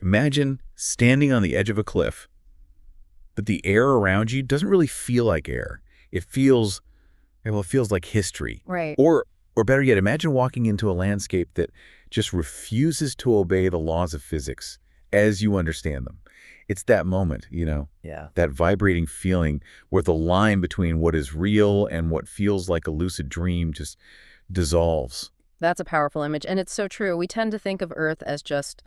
Imagine standing on the edge of a cliff, but the air around you doesn't really feel like air. It feels, well, it feels like history. Right. Or better yet, imagine walking into a landscape that just refuses to obey the laws of physics as you understand them. It's that moment, Yeah. that vibrating feeling where the line between what is real and what feels like a lucid dream just dissolves. That's a powerful image, and it's so true. We tend to think of Earth as just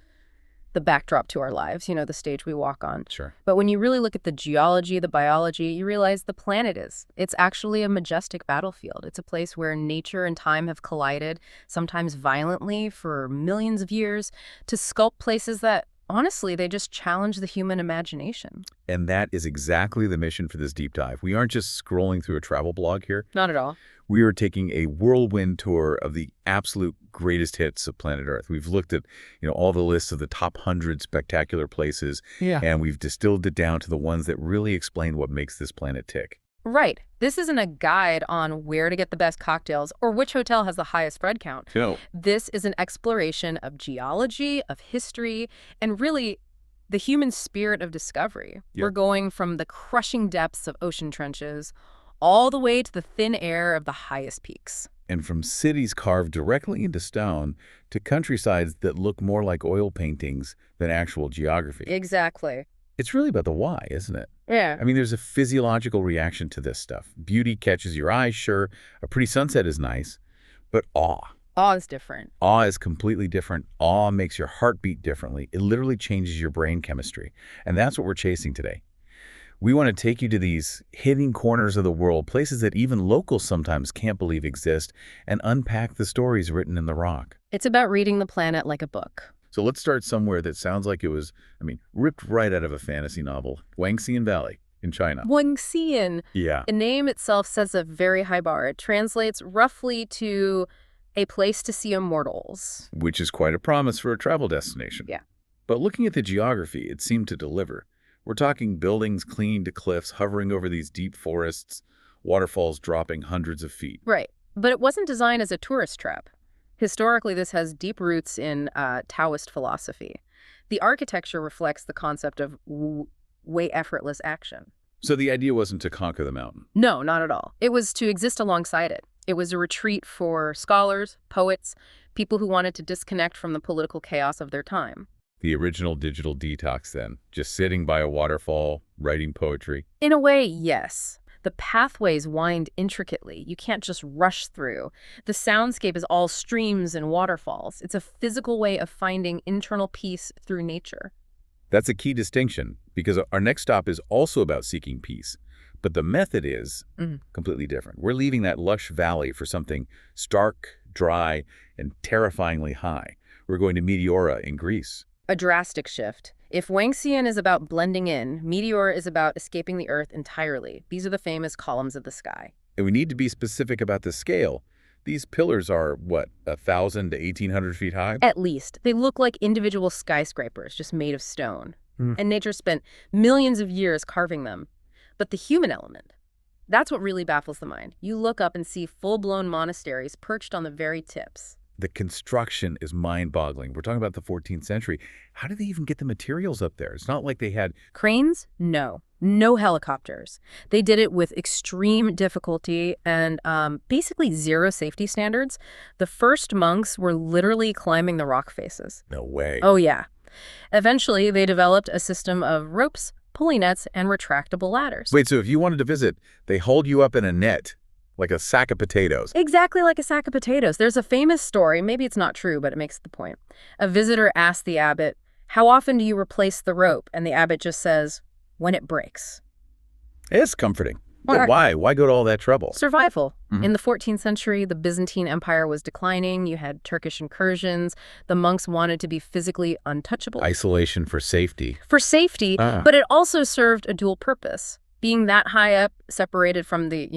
the backdrop to our lives, the stage we walk on. Sure. But when you really look at the geology, the biology, you realize the planet it's actually a majestic battlefield. It's a place where nature and time have collided, sometimes violently for millions of years, to sculpt places that, honestly, they just challenge the human imagination. And that is exactly the mission for this deep dive. We aren't just scrolling through a travel blog here. Not at all. We are taking a whirlwind tour of the absolute greatest hits of planet Earth. We've looked at, all the lists of the top 100 spectacular places, and we've distilled it down to the ones that really explain what makes this planet tick. Right. This isn't a guide on where to get the best cocktails or which hotel has the highest Fred count. No. This is an exploration of geology, of history, and really the human spirit of discovery. Yep. We're going from the crushing depths of ocean trenches all the way to the thin air of the highest peaks. And from cities carved directly into stone to countrysides that look more like oil paintings than actual geography. Exactly. It's really about the why, isn't it? Yeah. I mean, there's a physiological reaction to this stuff. Beauty catches your eye, sure. A pretty sunset is nice. But awe. Awe is different. Awe is completely different. Awe makes your heart beat differently. It literally changes your brain chemistry. And that's what we're chasing today. We want to take you to these hidden corners of the world, places that even locals sometimes can't believe exist, and unpack the stories written in the rock. It's about reading the planet like a book. So let's start somewhere that sounds like it was, ripped right out of a fantasy novel. Wangxian Valley in China. Wangxian. Yeah. The name itself sets a very high bar. It translates roughly to a place to see immortals. Which is quite a promise for a travel destination. Yeah. But looking at the geography, it seemed to deliver. We're talking buildings clinging to cliffs, hovering over these deep forests, waterfalls dropping hundreds of feet. Right. But it wasn't designed as a tourist trap. Historically, this has deep roots in Taoist philosophy. The architecture reflects the concept of way effortless action. So the idea wasn't to conquer the mountain. No, not at all. It was to exist alongside it. It was a retreat for scholars, poets, people who wanted to disconnect from the political chaos of their time. The original digital detox then, just sitting by a waterfall, writing poetry. In a way, yes. The pathways wind intricately. You can't just rush through. The soundscape is all streams and waterfalls. It's a physical way of finding internal peace through nature. That's a key distinction, because our next stop is also about seeking peace. But the method is completely different. We're leaving that lush valley for something stark, dry, and terrifyingly high. We're going to Meteora in Greece. A drastic shift. If Wangxian is about blending in, Meteora is about escaping the Earth entirely. These are the famous columns of the sky. And we need to be specific about the scale. These pillars are, 1,000 to 1,800 feet high? At least. They look like individual skyscrapers, just made of stone. And nature spent millions of years carving them. But the human element, that's what really baffles the mind. You look up and see full-blown monasteries perched on the very tips. The construction is mind-boggling. We're talking about the 14th century. How did they even get the materials up there? It's not like they had... Cranes? No. No helicopters. They did it with extreme difficulty and basically zero safety standards. The first monks were literally climbing the rock faces. No way. Oh, yeah. Eventually, they developed a system of ropes, pulley nets, and retractable ladders. Wait, so if you wanted to visit, they hold you up in a net, like a sack of potatoes. Exactly like a sack of potatoes. There's a famous story, maybe it's not true, but it makes the point. A visitor asked the abbot, "How often do you replace the rope?" And the abbot just says, "When it breaks." It's comforting. But why? Why go to all that trouble? Survival. In the 14th century, the Byzantine Empire was declining. You had Turkish incursions. The monks wanted to be physically untouchable. Isolation for safety. For safety, but it also served a dual purpose. Being that high up, separated from the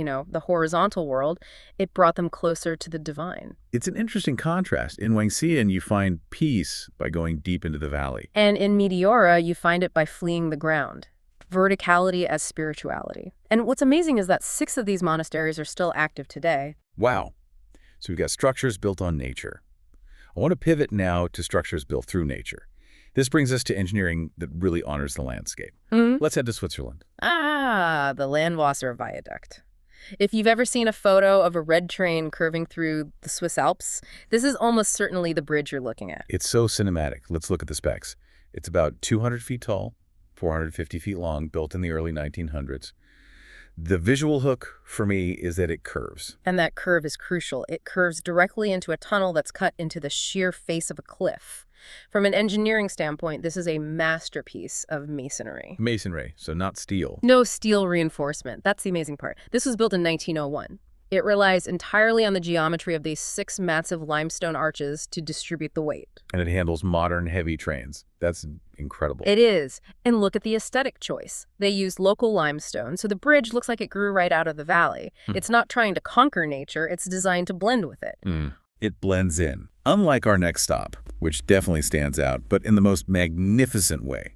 horizontal world, it brought them closer to the divine. It's an interesting contrast. In Wangxian, you find peace by going deep into the valley. And in Meteora, you find it by fleeing the ground. Verticality as spirituality. And what's amazing is that 6 of these monasteries are still active today. Wow. So we've got structures built on nature. I want to pivot now to structures built through nature. This brings us to engineering that really honors the landscape. Let's head to Switzerland. Ah, the Landwasser Viaduct. If you've ever seen a photo of a red train curving through the Swiss Alps, this is almost certainly the bridge you're looking at. It's so cinematic. Let's look at the specs. It's about 200 feet tall, 450 feet long, built in the early 1900s. The visual hook for me is that it curves. And that curve is crucial. It curves directly into a tunnel that's cut into the sheer face of a cliff. From an engineering standpoint, this is a masterpiece of masonry. Masonry, so not steel. No steel reinforcement. That's the amazing part. This was built in 1901. It relies entirely on the geometry of these 6 massive limestone arches to distribute the weight. And it handles modern heavy trains. That's incredible. It is. And look at the aesthetic choice. They used local limestone, so the bridge looks like it grew right out of the valley. It's not trying to conquer nature, it's designed to blend with it. It blends in. Unlike our next stop, which definitely stands out, but in the most magnificent way.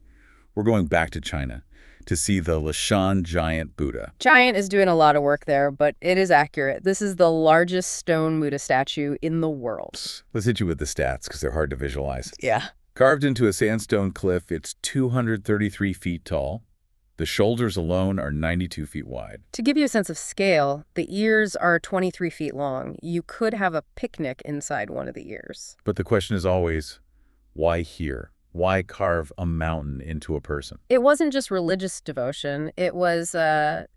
We're going back to China to see the Leshan Giant Buddha. Giant is doing a lot of work there, but it is accurate. This is the largest stone Buddha statue in the world. Let's hit you with the stats because they're hard to visualize. Yeah. Carved into a sandstone cliff, it's 233 feet tall. The shoulders alone are 92 feet wide. To give you a sense of scale, the ears are 23 feet long. You could have a picnic inside one of the ears. But the question is always, why here? Why carve a mountain into a person? It wasn't just religious devotion. It was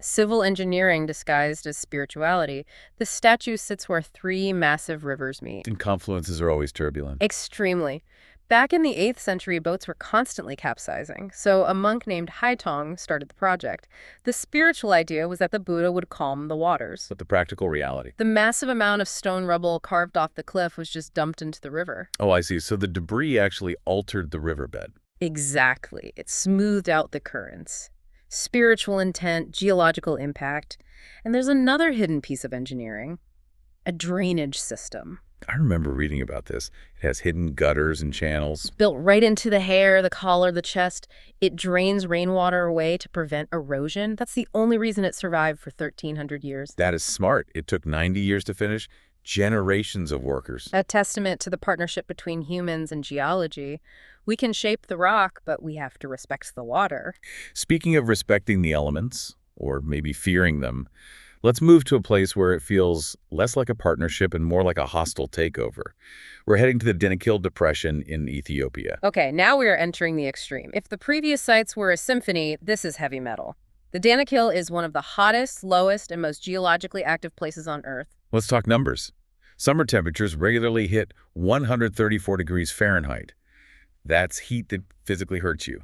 civil engineering disguised as spirituality. The statue sits where 3 massive rivers meet. And confluences are always turbulent. Extremely. Back in the 8th century, boats were constantly capsizing, so a monk named Haitong started the project. The spiritual idea was that the Buddha would calm the waters. But the practical reality? The massive amount of stone rubble carved off the cliff was just dumped into the river. Oh, I see. So the debris actually altered the riverbed. Exactly. It smoothed out the currents. Spiritual intent, geological impact. And there's another hidden piece of engineering. A drainage system. I remember reading about this. It has hidden gutters and channels. Built right into the hair, the collar, the chest. It drains rainwater away to prevent erosion. That's the only reason it survived for 1,300 years. That is smart. It took 90 years to finish. Generations of workers. A testament to the partnership between humans and geology. We can shape the rock, but we have to respect the water. Speaking of respecting the elements, or maybe fearing them, let's move to a place where it feels less like a partnership and more like a hostile takeover. We're heading to the Danakil Depression in Ethiopia. Okay, now we are entering the extreme. If the previous sites were a symphony, this is heavy metal. The Danakil is one of the hottest, lowest, and most geologically active places on Earth. Let's talk numbers. Summer temperatures regularly hit 134 degrees Fahrenheit. That's heat that physically hurts you.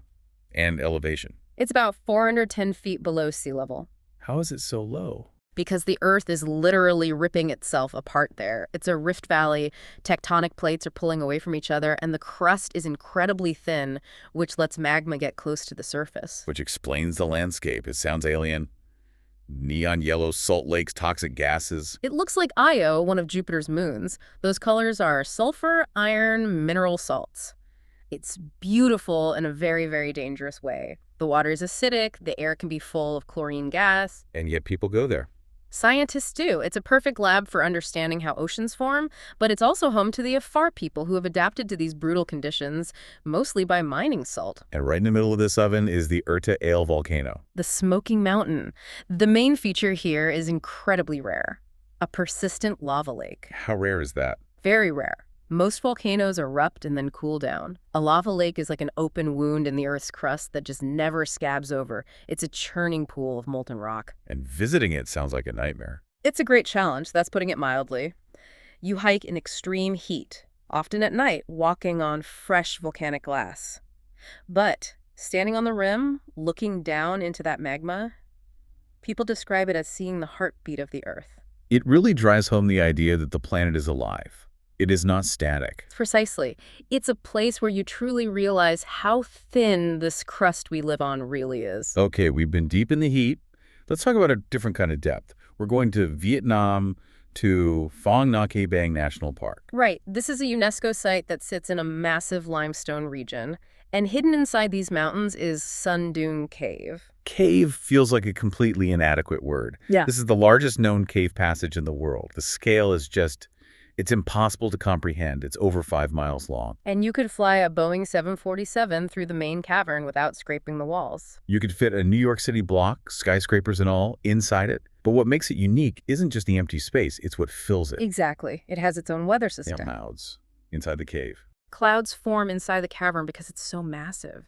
And elevation. It's about 410 feet below sea level. How is it so low? Because the Earth is literally ripping itself apart there. It's a rift valley, tectonic plates are pulling away from each other, and the crust is incredibly thin, which lets magma get close to the surface. Which explains the landscape. It sounds alien. Neon yellow salt lakes, toxic gases. It looks like Io, one of Jupiter's moons. Those colors are sulfur, iron, mineral salts. It's beautiful in a very, very dangerous way. The water is acidic, the air can be full of chlorine gas. And yet people go there. Scientists do. It's a perfect lab for understanding how oceans form, but it's also home to the Afar people who have adapted to these brutal conditions, mostly by mining salt. And right in the middle of this oven is the Erta Ale volcano. The Smoking Mountain. The main feature here is incredibly rare. A persistent lava lake. How rare is that? Very rare. Most volcanoes erupt and then cool down. A lava lake is like an open wound in the Earth's crust that just never scabs over. It's a churning pool of molten rock. And visiting it sounds like a nightmare. It's a great challenge, that's putting it mildly. You hike in extreme heat, often at night, walking on fresh volcanic glass. But standing on the rim, looking down into that magma, people describe it as seeing the heartbeat of the Earth. It really drives home the idea that the planet is alive. It is not static. Precisely. It's a place where you truly realize how thin this crust we live on really is. Okay, we've been deep in the heat. Let's talk about a different kind of depth. We're going to Vietnam to Phong Nha Ke Bang National Park. Right. This is a UNESCO site that sits in a massive limestone region. And hidden inside these mountains is Son Doong Cave. Cave feels like a completely inadequate word. Yeah. This is the largest known cave passage in the world. The scale is just It's impossible to comprehend. It's over 5 miles long. And you could fly a Boeing 747 through the main cavern without scraping the walls. You could fit a New York City block, skyscrapers and all, inside it. But what makes it unique isn't just the empty space, it's what fills it. Exactly. It has its own weather system. Clouds inside the cave. Clouds form inside the cavern because it's so massive.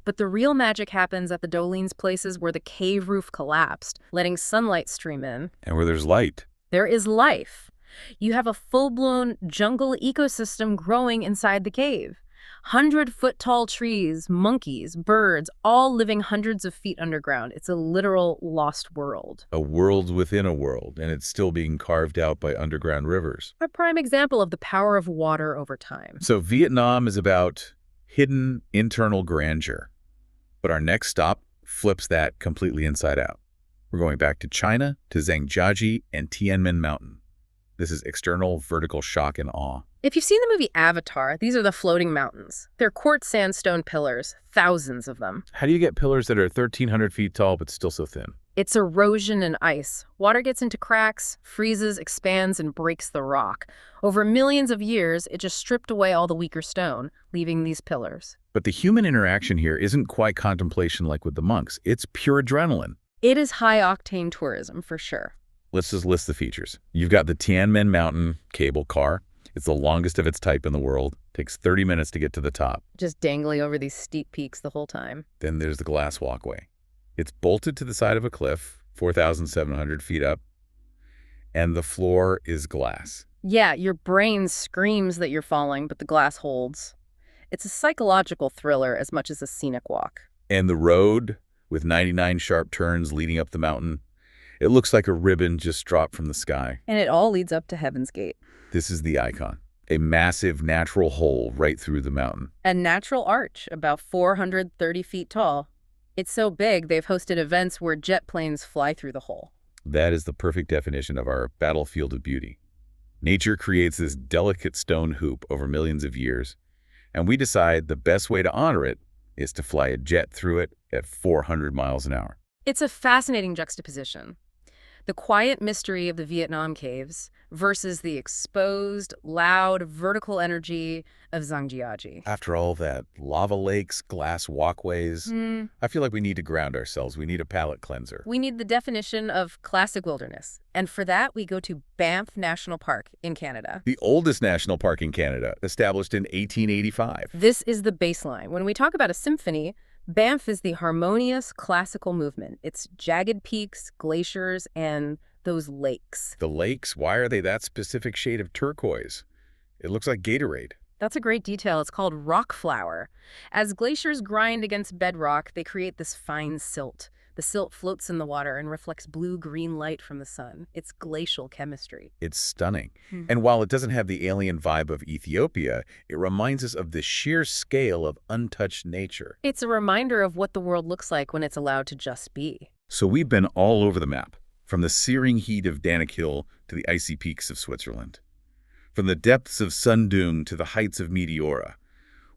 But the real magic happens at the Dolean's places where the cave roof collapsed, letting sunlight stream in. And where there's light. There is life. You have a full-blown jungle ecosystem growing inside the cave. 100-foot-tall trees, monkeys, birds, all living hundreds of feet underground. It's a literal lost world. A world within a world, and it's still being carved out by underground rivers. A prime example of the power of water over time. So Vietnam is about hidden internal grandeur. But our next stop flips that completely inside out. We're going back to China, to Zhangjiajie and Tianmen Mountain. This is external vertical shock and awe. If you've seen the movie Avatar, these are the floating mountains. They're quartz sandstone pillars, thousands of them. How do you get pillars that are 1,300 feet tall but still so thin? It's erosion and ice. Water gets into cracks, freezes, expands, and breaks the rock. Over millions of years, it just stripped away all the weaker stone, leaving these pillars. But the human interaction here isn't quite contemplation like with the monks. It's pure adrenaline. It is high-octane tourism, for sure. Let's just list the features. You've got the Tianmen Mountain cable car. It's the longest of its type in the world. Takes 30 minutes to get to the top. Just dangling over these steep peaks the whole time. Then there's the glass walkway. It's bolted to the side of a cliff, 4,700 feet up, and the floor is glass. Yeah, your brain screams that you're falling, but the glass holds. It's a psychological thriller as much as a scenic walk. And the road, with 99 sharp turns leading up the mountain, it looks like a ribbon just dropped from the sky. And it all leads up to Heaven's Gate. This is the icon, a massive natural hole right through the mountain. A natural arch, about 430 feet tall. It's so big, they've hosted events where jet planes fly through the hole. That is the perfect definition of our battlefield of beauty. Nature creates this delicate stone hoop over millions of years, and we decide the best way to honor it is to fly a jet through it at 400 miles an hour. It's a fascinating juxtaposition. The quiet mystery of the Vietnam caves versus the exposed, loud, vertical energy of Zhangjiajie. After all that, lava lakes, glass walkways, I feel like we need to ground ourselves. We need a palate cleanser. We need the definition of classic wilderness. And for that, we go to Banff National Park in Canada. The oldest national park in Canada, established in 1885. This is the baseline. When we talk about a symphony, Banff is the harmonious classical movement. It's jagged peaks, glaciers, and those lakes. The lakes, why are they that specific shade of turquoise? It looks like Gatorade. That's a great detail. It's called rock flour. As glaciers grind against bedrock, they create this fine silt. The silt floats in the water and reflects blue-green light from the sun. It's glacial chemistry. It's stunning. And while it doesn't have the alien vibe of Ethiopia, it reminds us of the sheer scale of untouched nature. It's a reminder of what the world looks like when it's allowed to just be. So we've been all over the map, from the searing heat of Danakil to the icy peaks of Switzerland, from the depths of Son Doong to the heights of Meteora.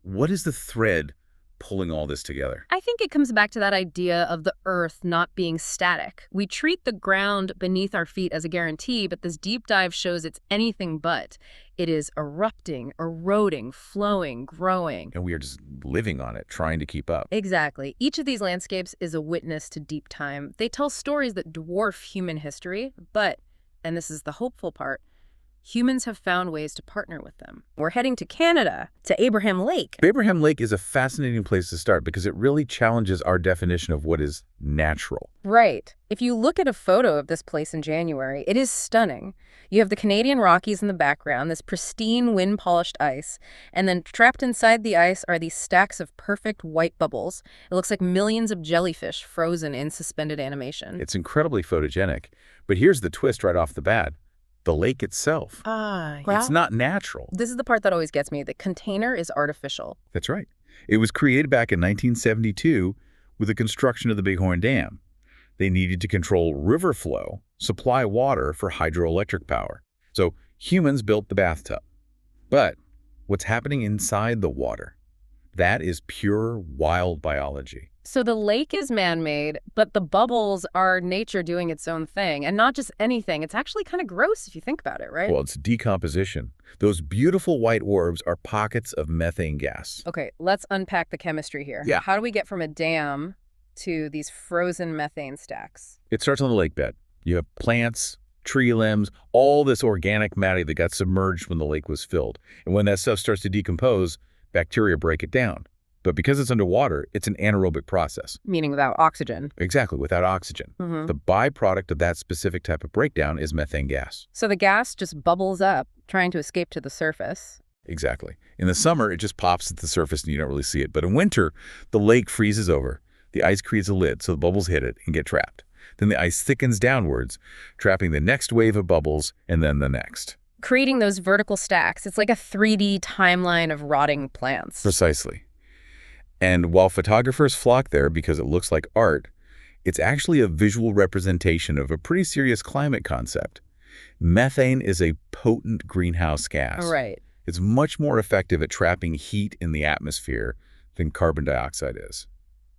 What is the thread pulling all this together? I think it comes back to that idea of the earth not being static. We treat the ground beneath our feet as a guarantee, but this deep dive shows it's anything but. It is erupting, eroding, flowing, growing. And we are just living on it, trying to keep up. Exactly. Each of these landscapes is a witness to deep time. They tell stories that dwarf human history, but, and this is the hopeful part, humans have found ways to partner with them. We're heading to Canada, to Abraham Lake. Abraham Lake is a fascinating place to start because it really challenges our definition of what is natural. Right. If you look at a photo of this place in January, it is stunning. You have the Canadian Rockies in the background, this pristine wind-polished ice, and then trapped inside the ice are these stacks of perfect white bubbles. It looks like millions of jellyfish frozen in suspended animation. It's incredibly photogenic. But here's the twist right off the bat. The lake itself. It's not natural. This is the part that always gets me. The container is artificial. That's right. It was created back in 1972 with the construction of the Bighorn Dam. They needed to control river flow, supply water for hydroelectric power. So humans built the bathtub. But what's happening inside the water? That is pure wild biology. So the lake is man-made, but the bubbles are nature doing its own thing. And not just anything. It's actually kind of gross if you think about it, right? Well, it's decomposition. Those beautiful white orbs are pockets of methane gas. Okay, let's unpack the chemistry here. Yeah. How do we get from a dam to these frozen methane stacks? It starts on the lake bed. You have plants, tree limbs, all this organic matter that got submerged when the lake was filled. And when that stuff starts to decompose, bacteria break it down. But because it's underwater, it's an anaerobic process. Meaning without oxygen. Exactly, without oxygen. The byproduct of that specific type of breakdown is methane gas. So the gas just bubbles up, trying to escape to the surface. Exactly. In the summer, it just pops at the surface and you don't really see it. But in winter, the lake freezes over. The ice creates a lid so the bubbles hit it and get trapped. Then the ice thickens downwards, trapping the next wave of bubbles and then the next. Creating those vertical stacks. It's like a 3D timeline of rotting plants. Precisely. And while photographers flock there because it looks like art, it's actually a visual representation of a pretty serious climate concept. Methane is a potent greenhouse gas. Right. It's much more effective at trapping heat in the atmosphere than carbon dioxide is.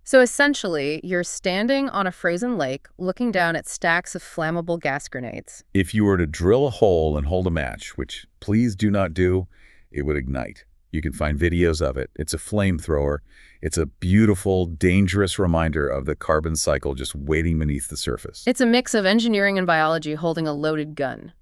So essentially, you're standing on a frozen lake looking down at stacks of flammable gas grenades. If you were to drill a hole and hold a match, which please do not do, it would ignite. You can find videos of it. It's a flamethrower. It's a beautiful, dangerous reminder of the carbon cycle just waiting beneath the surface. It's a mix of engineering and biology holding a loaded gun.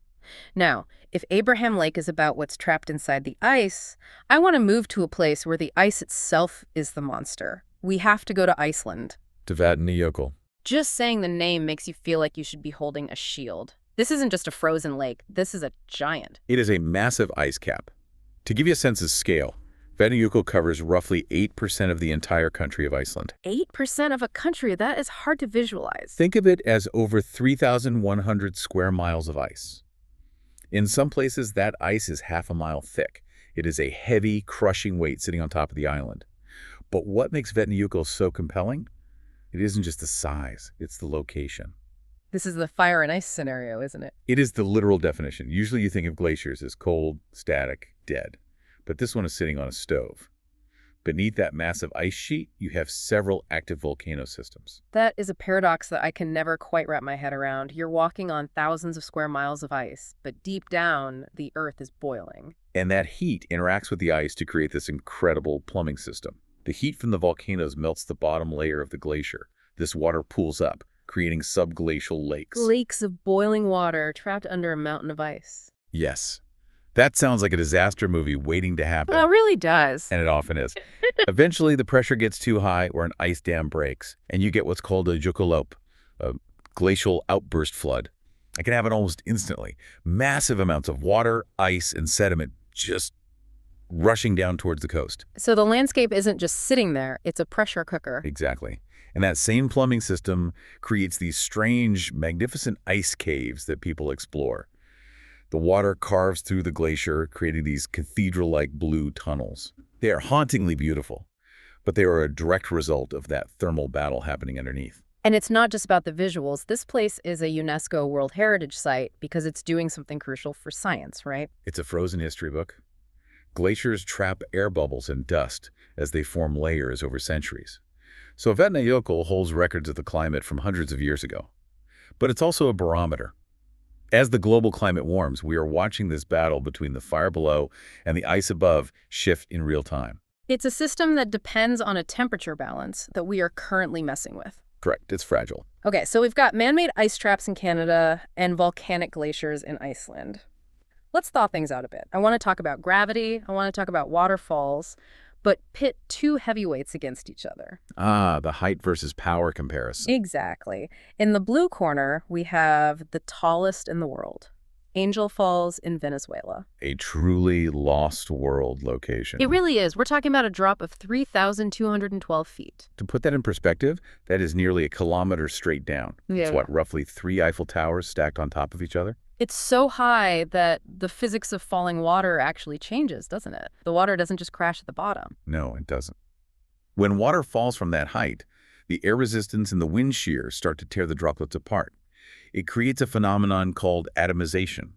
Now, if Abraham Lake is about what's trapped inside the ice, I want to move to a place where the ice itself is the monster. We have to go to Iceland. To Vatnajökull. Just saying the name makes you feel like you should be holding a shield. This isn't just a frozen lake. This is a giant. It is a massive ice cap. To give you a sense of scale, Vatnajökull covers roughly 8% of the entire country of Iceland. 8% of a country? That is hard to visualize. Think of it as over 3,100 square miles of ice. In some places, that ice is half a mile thick. It is a heavy, crushing weight sitting on top of the island. But what makes Vatnajökull so compelling? It isn't just the size, it's the location. This is the fire and ice scenario, isn't it? It is the literal definition. Usually you think of glaciers as cold, static, dead. But this one is sitting on a stove. Beneath that massive ice sheet, you have several active volcano systems. That is a paradox that I can never quite wrap my head around. You're walking on thousands of square miles of ice, but deep down, the earth is boiling. And that heat interacts with the ice to create this incredible plumbing system. The heat from the volcanoes melts the bottom layer of the glacier. This water pools up, creating subglacial lakes. Lakes of boiling water trapped under a mountain of ice. Yes. That sounds like a disaster movie waiting to happen. Well, it really does. And it often is. Eventually, the pressure gets too high or an ice dam breaks, and you get what's called a jökullaup, a glacial outburst flood. It can happen almost instantly. Massive amounts of water, ice, and sediment just rushing down towards the coast. So the landscape isn't just sitting there, it's a pressure cooker. Exactly. And that same plumbing system creates these strange, magnificent ice caves that people explore. The water carves through the glacier, creating these cathedral-like blue tunnels. They are hauntingly beautiful, but they are a direct result of that thermal battle happening underneath. And it's not just about the visuals. This place is a UNESCO World Heritage Site because it's doing something crucial for science, right? It's a frozen history book. Glaciers trap air bubbles and dust as they form layers over centuries. So Vatnajökull holds records of the climate from hundreds of years ago. But it's also a barometer. As the global climate warms, we are watching this battle between the fire below and the ice above shift in real time. It's a system that depends on a temperature balance that we are currently messing with. Correct, it's fragile. Okay, so we've got man-made ice traps in Canada and volcanic glaciers in Iceland. Let's thaw things out a bit. I want to talk about gravity, I want to talk about waterfalls, but pit two heavyweights against each other. Ah, the height versus power comparison. Exactly. In the blue corner, we have the tallest in the world, Angel Falls in Venezuela. A truly lost world location. It really is. We're talking about a drop of 3,212 feet. To put that in perspective, that is nearly a kilometer straight down. Yeah. It's what, roughly 3 Eiffel Towers stacked on top of each other? It's so high that the physics of falling water actually changes, doesn't it? The water doesn't just crash at the bottom. No, it doesn't. When water falls from that height, the air resistance and the wind shear start to tear the droplets apart. It creates a phenomenon called atomization.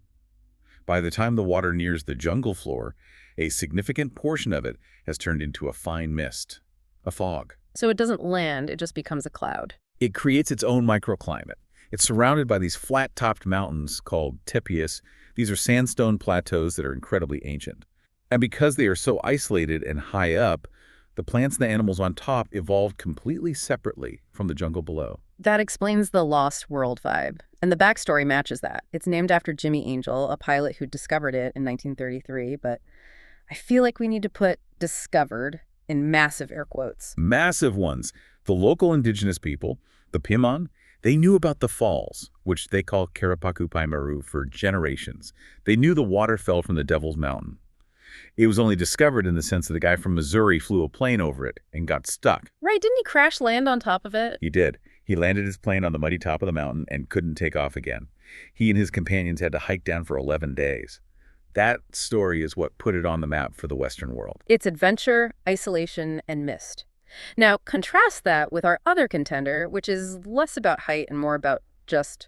By the time the water nears the jungle floor, a significant portion of it has turned into a fine mist, a fog. So it doesn't land, it just becomes a cloud. It creates its own microclimate. It's surrounded by these flat-topped mountains called tepees. These are sandstone plateaus that are incredibly ancient. And because they are so isolated and high up, the plants and the animals on top evolved completely separately from the jungle below. That explains the Lost World vibe. And the backstory matches that. It's named after Jimmy Angel, a pilot who discovered it in 1933, but I feel like we need to put discovered in massive air quotes. Massive ones. The local indigenous people, the Pimon, they knew about the falls, which they call Karapaku-Paimaru, for generations. They knew the water fell from the Devil's Mountain. It was only discovered in the sense that the guy from Missouri flew a plane over it and got stuck. Right, didn't he crash land on top of it? He did. He landed his plane on the muddy top of the mountain and couldn't take off again. He and his companions had to hike down for 11 days. That story is what put it on the map for the Western world. It's adventure, isolation, and mist. Now, contrast that with our other contender, which is less about height and more about just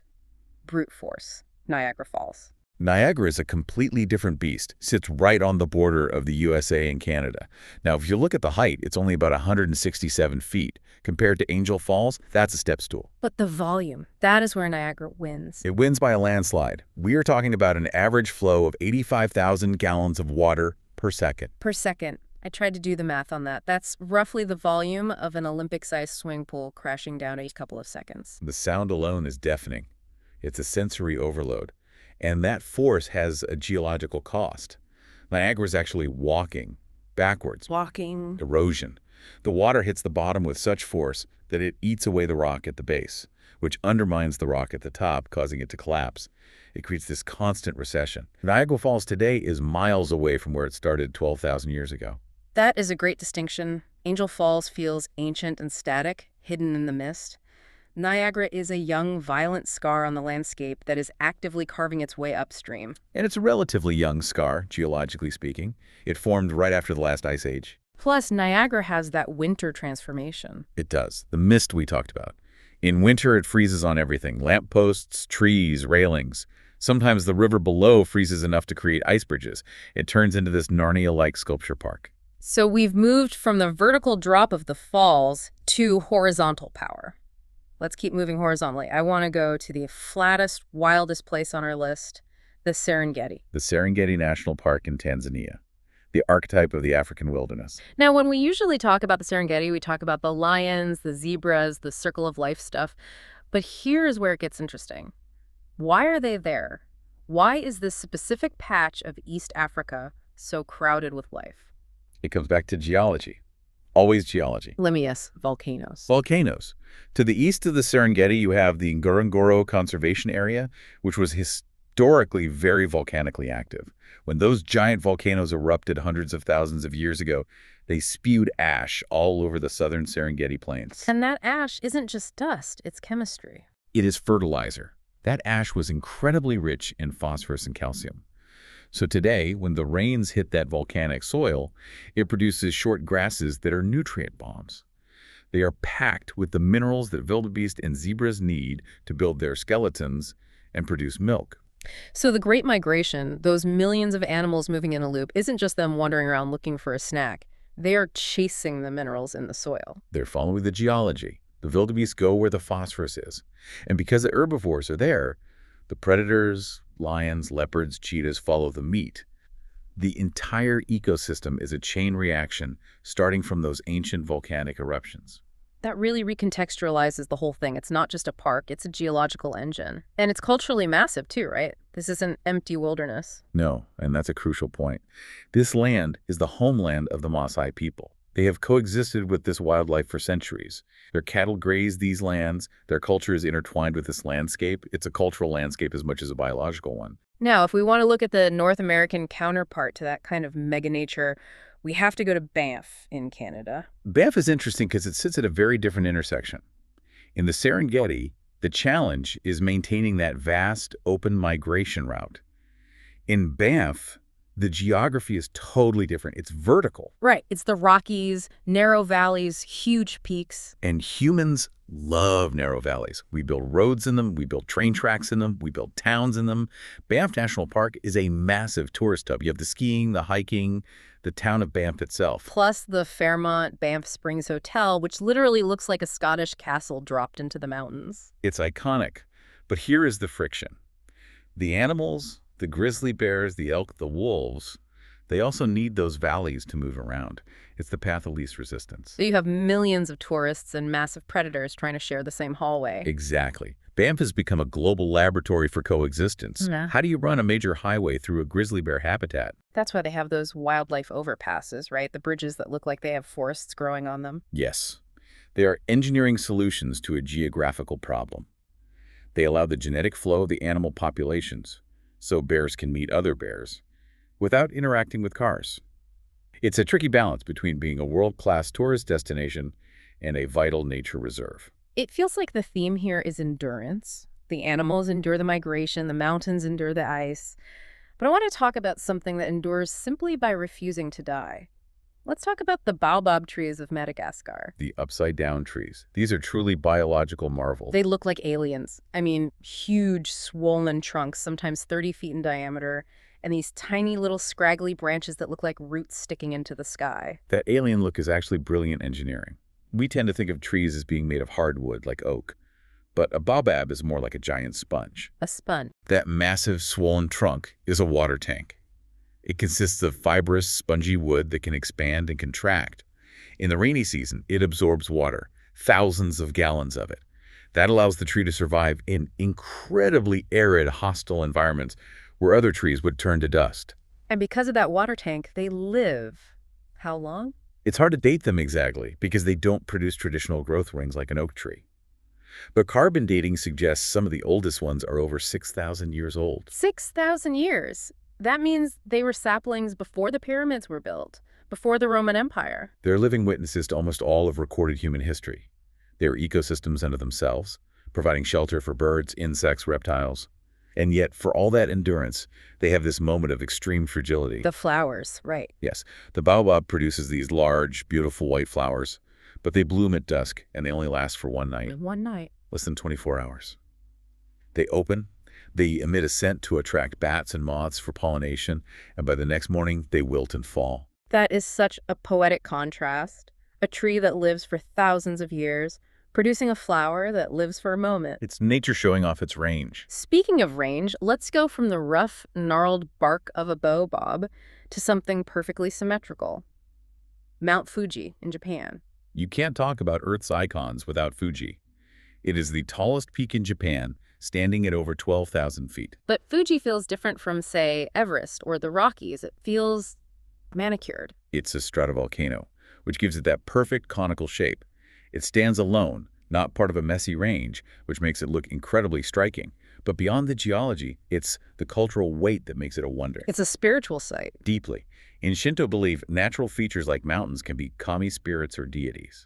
brute force, Niagara Falls. Niagara is a completely different beast, sits right on the border of the USA and Canada. Now, if you look at the height, it's only about 167 feet. Compared to Angel Falls, that's a step stool. But the volume, that is where Niagara wins. It wins by a landslide. We are talking about an average flow of 85,000 gallons of water per second. Per second. I tried to do the math on that. That's roughly the volume of an Olympic-sized swimming pool crashing down a couple of seconds. The sound alone is deafening. It's a sensory overload. And that force has a geological cost. Niagara is actually walking backwards. Walking. Erosion. The water hits the bottom with such force that it eats away the rock at the base, which undermines the rock at the top, causing it to collapse. It creates this constant recession. Niagara Falls today is miles away from where it started 12,000 years ago. That is a great distinction. Angel Falls feels ancient and static, hidden in the mist. Niagara is a young, violent scar on the landscape that is actively carving its way upstream. And it's a relatively young scar, geologically speaking. It formed right after the last ice age. Plus, Niagara has that winter transformation. It does. The mist we talked about. In winter, it freezes on everything. Lampposts, trees, railings. Sometimes the river below freezes enough to create ice bridges. It turns into this Narnia-like sculpture park. So we've moved from the vertical drop of the falls to horizontal power. Let's keep moving horizontally. I want to go to the flattest, wildest place on our list, the Serengeti. The Serengeti National Park in Tanzania, the archetype of the African wilderness. Now, when we usually talk about the Serengeti, we talk about the lions, the zebras, the circle of life stuff. But here's where it gets interesting. Why are they there? Why is this specific patch of East Africa so crowded with life? It comes back to geology. Always geology. Let me guess, volcanoes. Volcanoes. To the east of the Serengeti, you have the Ngorongoro Conservation Area, which was historically very volcanically active. When those giant volcanoes erupted hundreds of thousands of years ago, they spewed ash all over the southern Serengeti plains. And that ash isn't just dust, it's chemistry. It is fertilizer. That ash was incredibly rich in phosphorus and calcium. So today, when the rains hit that volcanic soil, it produces short grasses that are nutrient bombs. They are packed with the minerals that wildebeest and zebras need to build their skeletons and produce milk. So the Great Migration, those millions of animals moving in a loop, isn't just them wandering around looking for a snack. They are chasing the minerals in the soil. They're following the geology. The wildebeest go where the phosphorus is. And because the herbivores are there, the predators, lions, leopards, cheetahs follow the meat. The entire ecosystem is a chain reaction starting from those ancient volcanic eruptions. That really recontextualizes the whole thing. It's not just a park, it's a geological engine. And it's culturally massive too, right? This isn't empty wilderness. No, and that's a crucial point. This land is the homeland of the Maasai people. They have coexisted with this wildlife for centuries. Their cattle graze these lands. Their culture is intertwined with this landscape. It's a cultural landscape as much as a biological one. Now, if we want to look at the North American counterpart to that kind of mega nature, we have to go to Banff in Canada. Banff is interesting because it sits at a very different intersection. In the Serengeti, the challenge is maintaining that vast, open migration route. In Banff, the geography is totally different. It's vertical. Right. It's the Rockies, narrow valleys, huge peaks. And humans love narrow valleys. We build roads in them, we build train tracks in them, we build towns in them. Banff National Park is a massive tourist hub. You have the skiing, the hiking, the town of Banff itself. Plus the Fairmont Banff Springs Hotel, which literally looks like a Scottish castle dropped into the mountains. It's iconic. But here is the friction. The animals, the grizzly bears, the elk, the wolves, they also need those valleys to move around. It's the path of least resistance. So you have millions of tourists and massive predators trying to share the same hallway. Exactly. Banff has become a global laboratory for coexistence. Yeah. How do you run a major highway through a grizzly bear habitat? That's why they have those wildlife overpasses, right? The bridges that look like they have forests growing on them. Yes. They are engineering solutions to a geographical problem. They allow the genetic flow of the animal populations, so bears can meet other bears, without interacting with cars. It's a tricky balance between being a world-class tourist destination and a vital nature reserve. It feels like the theme here is endurance. The animals endure the migration, the mountains endure the ice. But I want to talk about something that endures simply by refusing to die. Let's talk about the baobab trees of Madagascar. The upside-down trees. These are truly biological marvels. They look like aliens. I mean, huge, swollen trunks, sometimes 30 feet in diameter, and these tiny little scraggly branches that look like roots sticking into the sky. That alien look is actually brilliant engineering. We tend to think of trees as being made of hardwood, like oak. But a baobab is more like a giant sponge. A sponge. That massive, swollen trunk is a water tank. It consists of fibrous, spongy wood that can expand and contract. In the rainy season, it absorbs water, thousands of gallons of it. That allows the tree to survive in incredibly arid, hostile environments where other trees would turn to dust. And because of that water tank, they live how long? It's hard to date them exactly because they don't produce traditional growth rings like an oak tree. But carbon dating suggests some of the oldest ones are over 6,000 years old. 6,000 years? That means they were saplings before the pyramids were built, before the Roman Empire. They're living witnesses to almost all of recorded human history. They're ecosystems unto themselves, providing shelter for birds, insects, reptiles. And yet, for all that endurance, they have this moment of extreme fragility. The flowers, right. Yes, the baobab produces these large, beautiful white flowers, but they bloom at dusk, and they only last for one night. One night. Less than 24 hours. They open, they emit a scent to attract bats and moths for pollination, and by the next morning, they wilt and fall. That is such a poetic contrast. A tree that lives for thousands of years, producing a flower that lives for a moment. It's nature showing off its range. Speaking of range, let's go from the rough, gnarled bark of a baobab to something perfectly symmetrical. Mount Fuji in Japan. You can't talk about Earth's icons without Fuji. It is the tallest peak in Japan, standing at over 12,000 feet. But Fuji feels different from, say, Everest or the Rockies. It feels manicured. It's a stratovolcano, which gives it that perfect conical shape. It stands alone, not part of a messy range, which makes it look incredibly striking. But beyond the geology, it's the cultural weight that makes it a wonder. It's a spiritual site. Deeply. In Shinto belief, natural features like mountains can be kami spirits or deities.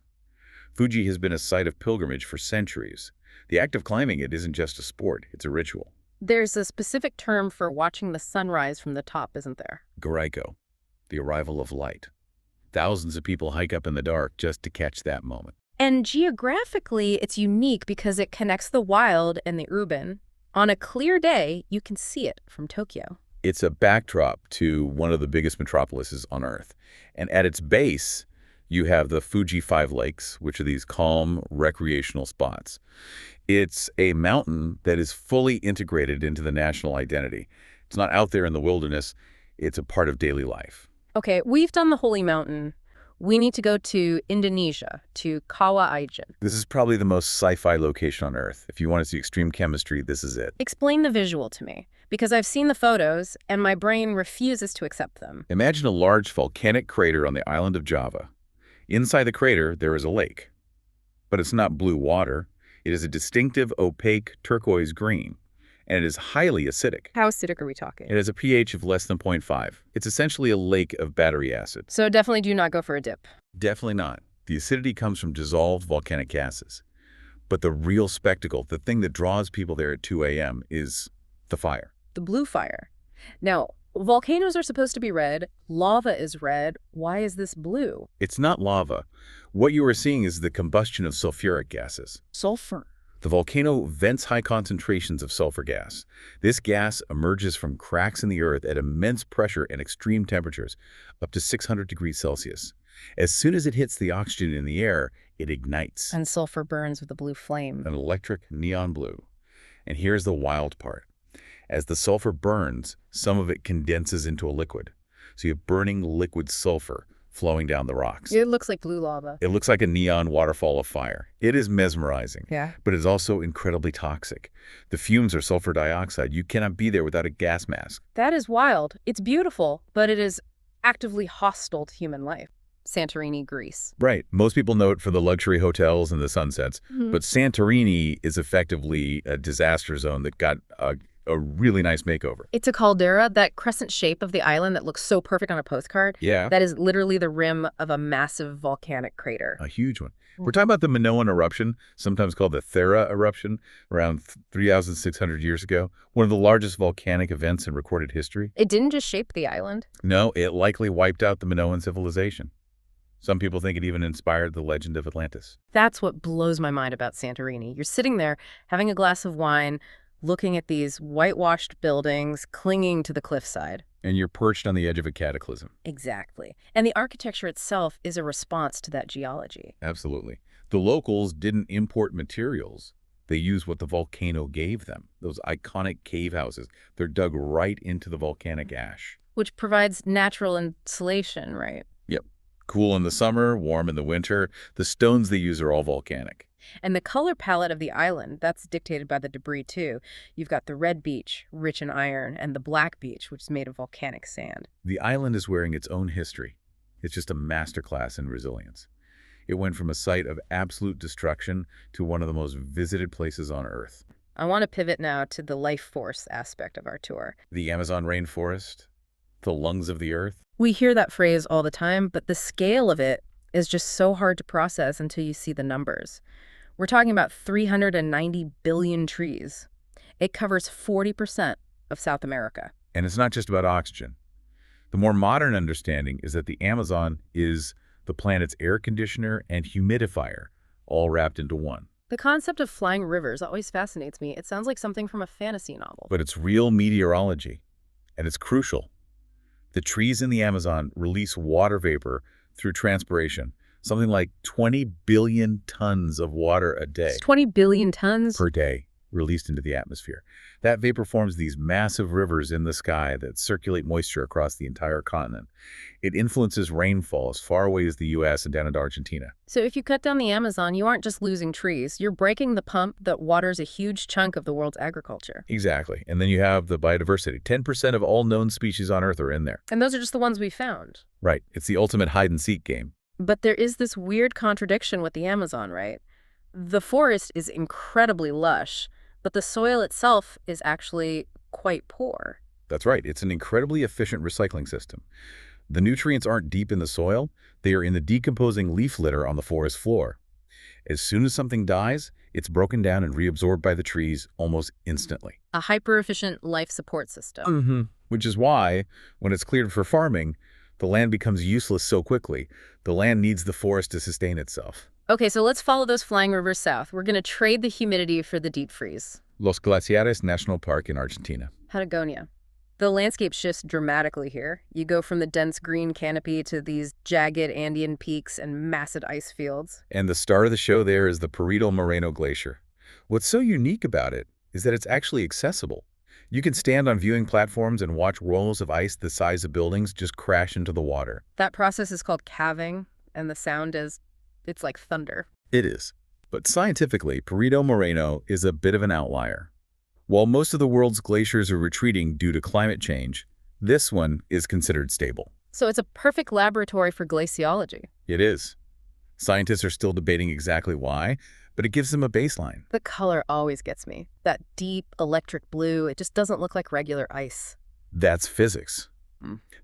Fuji has been a site of pilgrimage for centuries. The act of climbing it isn't just a sport, it's a ritual. There's a specific term for watching the sunrise from the top, isn't there? Goraiko, the arrival of light. Thousands of people hike up in the dark just to catch that moment. And geographically, it's unique because it connects the wild and the urban. On a clear day, you can see it from Tokyo. It's a backdrop to one of the biggest metropolises on Earth. And at its base, you have the Fuji Five Lakes, which are these calm, recreational spots. It's a mountain that is fully integrated into the national identity. It's not out there in the wilderness. It's a part of daily life. Okay, we've done the Holy Mountain. We need to go to Indonesia, to Kawah Ijen. This is probably the most sci-fi location on Earth. If you want to see extreme chemistry, this is it. Explain the visual to me, because I've seen the photos and my brain refuses to accept them. Imagine a large volcanic crater on the island of Java. Inside the crater, there is a lake. But it's not blue water. It is a distinctive, opaque turquoise green, and it is highly acidic. How acidic are we talking? It has a pH of less than 0.5. It's essentially a lake of battery acid. So definitely do not go for a dip. Definitely not. The acidity comes from dissolved volcanic gases. But the real spectacle, the thing that draws people there at 2 a.m. is the fire. The blue fire. Now, volcanoes are supposed to be red. Lava is red. Why is this blue? It's not lava. What you are seeing is the combustion of sulfuric gases. Sulfur. The volcano vents high concentrations of sulfur gas. This gas emerges from cracks in the earth at immense pressure and extreme temperatures, up to 600 degrees Celsius. As soon as it hits the oxygen in the air, it ignites. And sulfur burns with a blue flame. An electric neon blue. And here's the wild part. As the sulfur burns, some of it condenses into a liquid. So you have burning liquid sulfur flowing down the rocks. It looks like blue lava. It looks like a neon waterfall of fire. It is mesmerizing, Yeah. but it's also incredibly toxic. The fumes are sulfur dioxide. You cannot be there without a gas mask. That is wild. It's beautiful, but it is actively hostile to human life. Santorini, Greece. Right. Most people know it for the luxury hotels and the sunsets, but Santorini is effectively a disaster zone that got a really nice makeover. It's a caldera, that crescent shape of the island that looks so perfect on a postcard. Yeah. That is literally the rim of a massive volcanic crater. A huge one. We're talking about the Minoan eruption, sometimes called the Thera eruption, around 3,600 years ago. One of the largest volcanic events in recorded history. It didn't just shape the island. No, it likely wiped out the Minoan civilization. Some people think it even inspired the legend of Atlantis. That's what blows my mind about Santorini. You're sitting there having a glass of wine, looking at these whitewashed buildings clinging to the cliffside. And you're perched on the edge of a cataclysm. Exactly. And the architecture itself is a response to that geology. Absolutely. The locals didn't import materials. They used what the volcano gave them. Those iconic cave houses. They're dug right into the volcanic ash. Which provides natural insulation, right? Yep. Cool in the summer, warm in the winter. The stones they use are all volcanic. And the color palette of the island, that's dictated by the debris too. You've got the red beach, rich in iron, and the black beach, which is made of volcanic sand. The island is wearing its own history. It's just a masterclass in resilience. It went from a site of absolute destruction to one of the most visited places on Earth. I want to pivot now to the life force aspect of our tour. The Amazon rainforest, the lungs of the Earth. We hear that phrase all the time, but the scale of it is just so hard to process until you see the numbers. We're talking about 390 billion trees. It covers 40% of South America. And it's not just about oxygen. The more modern understanding is that the Amazon is the planet's air conditioner and humidifier, all wrapped into one. The concept of flying rivers always fascinates me. It sounds like something from a fantasy novel. But it's real meteorology, and it's crucial. The trees in the Amazon release water vapor through transpiration, something like 20 billion tons of water a day. It's 20 billion tons? Per day released into the atmosphere. That vapor forms these massive rivers in the sky that circulate moisture across the entire continent. It influences rainfall as far away as the U.S. and down into Argentina. So if you cut down the Amazon, you aren't just losing trees. You're breaking the pump that waters a huge chunk of the world's agriculture. Exactly. And then you have the biodiversity. 10% of all known species on Earth are in there. And those are just the ones we found. Right. It's the ultimate hide-and-seek game. But there is this weird contradiction with the Amazon, right? The forest is incredibly lush, but the soil itself is actually quite poor. That's right. It's an incredibly efficient recycling system. The nutrients aren't deep in the soil. They are in the decomposing leaf litter on the forest floor. As soon as something dies, it's broken down and reabsorbed by the trees almost instantly. A hyper-efficient life support system. Which is why, when it's cleared for farming, the land becomes useless so quickly. The land needs the forest to sustain itself. Okay, so let's follow those flying rivers south. We're going to trade the humidity for the deep freeze. Los Glaciares National Park in Argentina. Patagonia. The landscape shifts dramatically here. You go from the dense green canopy to these jagged Andean peaks and massive ice fields. And the star of the show there is the Perito Moreno Glacier. What's so unique about it is that it's actually accessible. You can stand on viewing platforms and watch rolls of ice the size of buildings just crash into the water. That process is called calving, and the sound is, it's like thunder. It is. But scientifically, Perito Moreno is a bit of an outlier. While most of the world's glaciers are retreating due to climate change, this one is considered stable. So it's a perfect laboratory for glaciology. It is. Scientists are still debating exactly why, but it gives them a baseline. The color always gets me. That deep electric blue, it just doesn't look like regular ice. That's physics.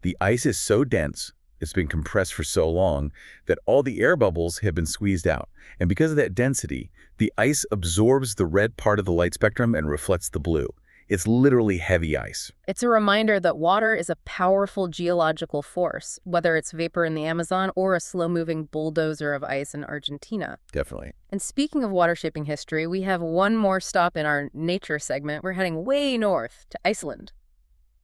The ice is so dense, it's been compressed for so long, that all the air bubbles have been squeezed out. And because of that density, the ice absorbs the red part of the light spectrum and reflects the blue. It's literally heavy ice. It's a reminder that water is a powerful geological force, whether it's vapor in the Amazon or a slow-moving bulldozer of ice in Argentina. Definitely. And speaking of water-shaping history, we have one more stop in our nature segment. We're heading way north to Iceland.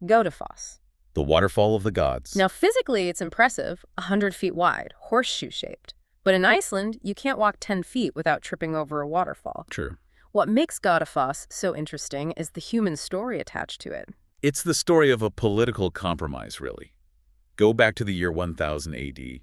Godafoss. The waterfall of the gods. Now, physically, it's impressive, 100 feet wide, horseshoe-shaped. But in Iceland, you can't walk 10 feet without tripping over a waterfall. True. What makes Godafoss so interesting is the human story attached to it. It's the story of a political compromise, really. Go back to the year 1000 AD.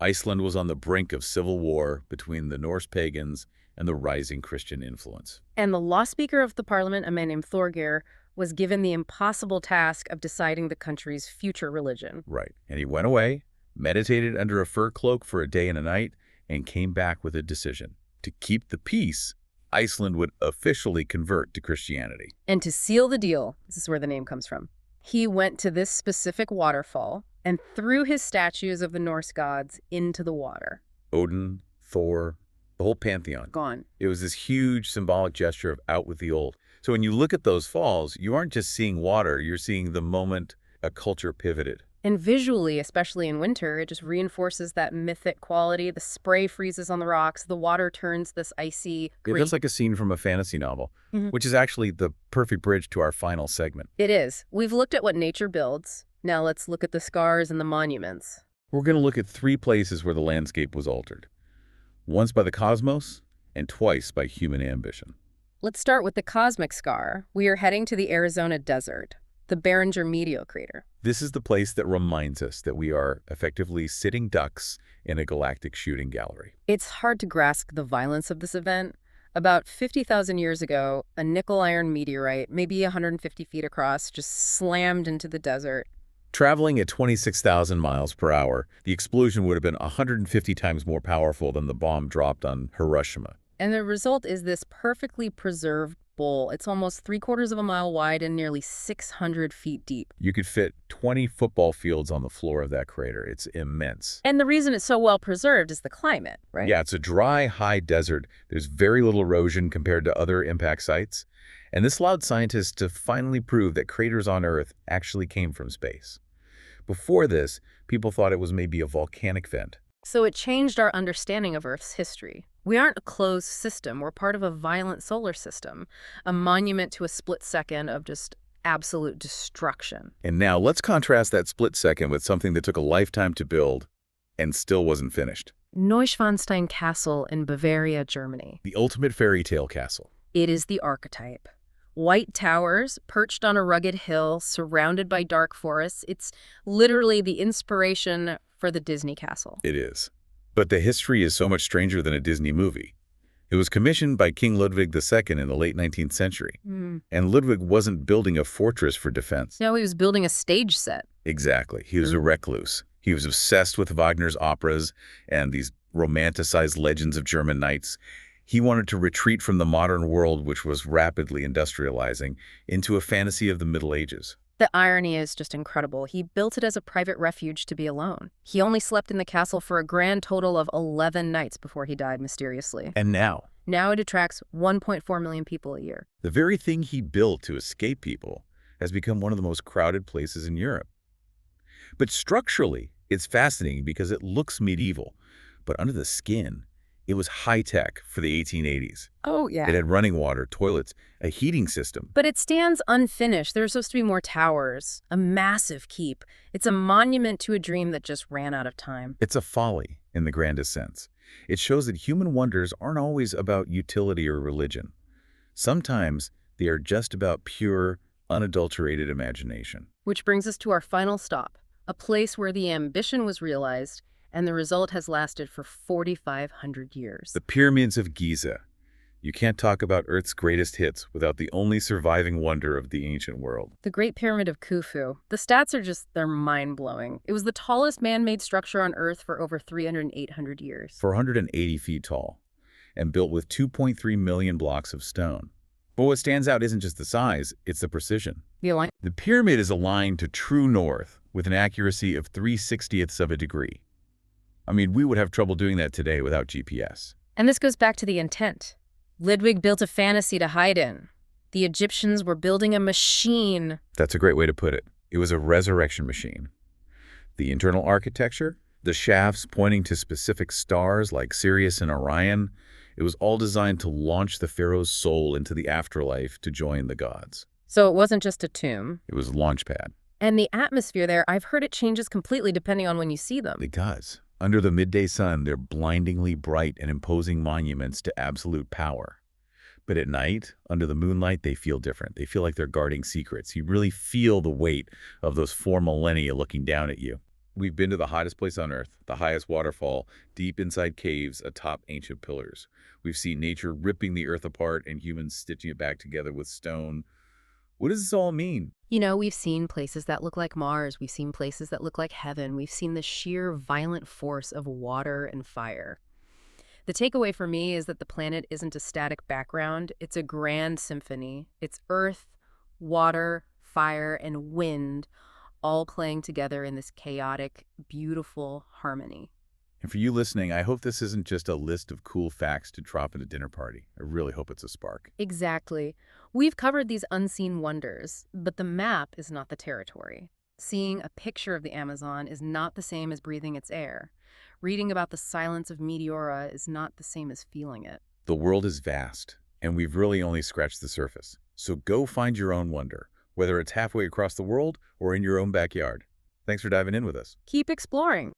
Iceland was on the brink of civil war between the Norse pagans and the rising Christian influence. And the law speaker of the parliament, a man named Thorgeir, was given the impossible task of deciding the country's future religion. Right. And he went away, meditated under a fur cloak for a day and a night, and came back with a decision. To keep the peace, Iceland would officially convert to Christianity. And to seal the deal, this is where the name comes from, he went to this specific waterfall and threw his statues of the Norse gods into the water. Odin, Thor, the whole pantheon. Gone. It was this huge symbolic gesture of out with the old. So when you look at those falls, you aren't just seeing water, you're seeing the moment a culture pivoted. And visually, especially in winter, it just reinforces that mythic quality. The spray freezes on the rocks, the water turns this icy It green. does like a scene from a fantasy novel, which is actually the perfect bridge to our final segment. It is. We've looked at what nature builds. Now let's look at the scars and the monuments. We're going to look at 3 places where the landscape was altered. Once by the cosmos, and twice by human ambition. Let's start with the cosmic scar. We are heading to the Arizona desert, the Barringer Meteor Crater. This is the place that reminds us that we are effectively sitting ducks in a galactic shooting gallery. It's hard to grasp the violence of this event. About 50,000 years ago, a nickel-iron meteorite, maybe 150 feet across, just slammed into the desert. Traveling at 26,000 miles per hour, the explosion would have been 150 times more powerful than the bomb dropped on Hiroshima. And the result is this perfectly preserved bowl. It's almost 3/4 of a mile wide and nearly 600 feet deep. You could fit 20 football fields on the floor of that crater. It's immense. And the reason it's so well preserved is the climate, right? Yeah, it's a dry, high desert. There's very little erosion compared to other impact sites. And this allowed scientists to finally prove that craters on Earth actually came from space. Before this, people thought it was maybe a volcanic vent. So it changed our understanding of Earth's history. We aren't a closed system. We're part of a violent solar system, a monument to a split second of just absolute destruction. And now let's contrast that split second with something that took a lifetime to build and still wasn't finished. Neuschwanstein Castle in Bavaria, Germany. The ultimate fairy tale castle. It is the archetype. White towers, perched on a rugged hill, surrounded by dark forests. It's literally the inspiration for the Disney castle. It is. But the history is so much stranger than a Disney movie. It was commissioned by King Ludwig II in the late 19th century. And Ludwig wasn't building a fortress for defense. No, he was building a stage set. Exactly. He was a recluse. He was obsessed with Wagner's operas and these romanticized legends of German knights. He wanted to retreat from the modern world, which was rapidly industrializing, into a fantasy of the Middle Ages. The irony is just incredible. He built it as a private refuge to be alone. He only slept in the castle for a grand total of 11 nights before he died mysteriously. And now it attracts 1.4 million people a year. the very thing he built to escape people has become one of the most crowded places in Europe. But structurally, it's fascinating because it looks medieval, but under the skin, it was high-tech for the 1880s. Oh, yeah. It had running water, toilets, a heating system. But it stands unfinished. There are supposed to be more towers, a massive keep. It's a monument to a dream that just ran out of time. It's a folly in the grandest sense. It shows that human wonders aren't always about utility or religion. Sometimes they are just about pure, unadulterated imagination. Which brings us to our final stop, a place where the ambition was realized and the result has lasted for 4,500 years. The Pyramids of Giza. You can't talk about Earth's greatest hits without the only surviving wonder of the ancient world. The Great Pyramid of Khufu. The stats are they're mind-blowing. It was the tallest man-made structure on Earth for over 800 years. 480 feet tall, and built with 2.3 million blocks of stone. But what stands out isn't just the size, it's the precision. The pyramid is aligned to true north with an accuracy of 3/60ths of a degree. I mean, we would have trouble doing that today without GPS. And this goes back to the intent. Ludwig built a fantasy to hide in. The Egyptians were building a machine. That's a great way to put it. It was a resurrection machine. The internal architecture, the shafts pointing to specific stars like Sirius and Orion, it was all designed to launch the pharaoh's soul into the afterlife to join the gods. So it wasn't just a tomb. It was a launch pad. And the atmosphere there, I've heard it changes completely depending on when you see them. It does. Under the midday sun, they're blindingly bright and imposing monuments to absolute power. But at night, under the moonlight, they feel different. They feel like they're guarding secrets. You really feel the weight of those 4 millennia looking down at you. We've been to the hottest place on Earth, the highest waterfall, deep inside caves atop ancient pillars. We've seen nature ripping the Earth apart and humans stitching it back together with stone. What does this all mean? You know, we've seen places that look like Mars. We've seen places that look like heaven. We've seen the sheer violent force of water and fire. The takeaway for me is that the planet isn't a static background. It's a grand symphony. It's earth, water, fire, and wind all playing together in this chaotic, beautiful harmony. And for you listening, I hope this isn't just a list of cool facts to drop at a dinner party. I really hope it's a spark. Exactly. We've covered these unseen wonders, but the map is not the territory. Seeing a picture of the Amazon is not the same as breathing its air. Reading about the silence of Meteora is not the same as feeling it. The world is vast, and we've really only scratched the surface. So go find your own wonder, whether it's halfway across the world or in your own backyard. Thanks for diving in with us. Keep exploring.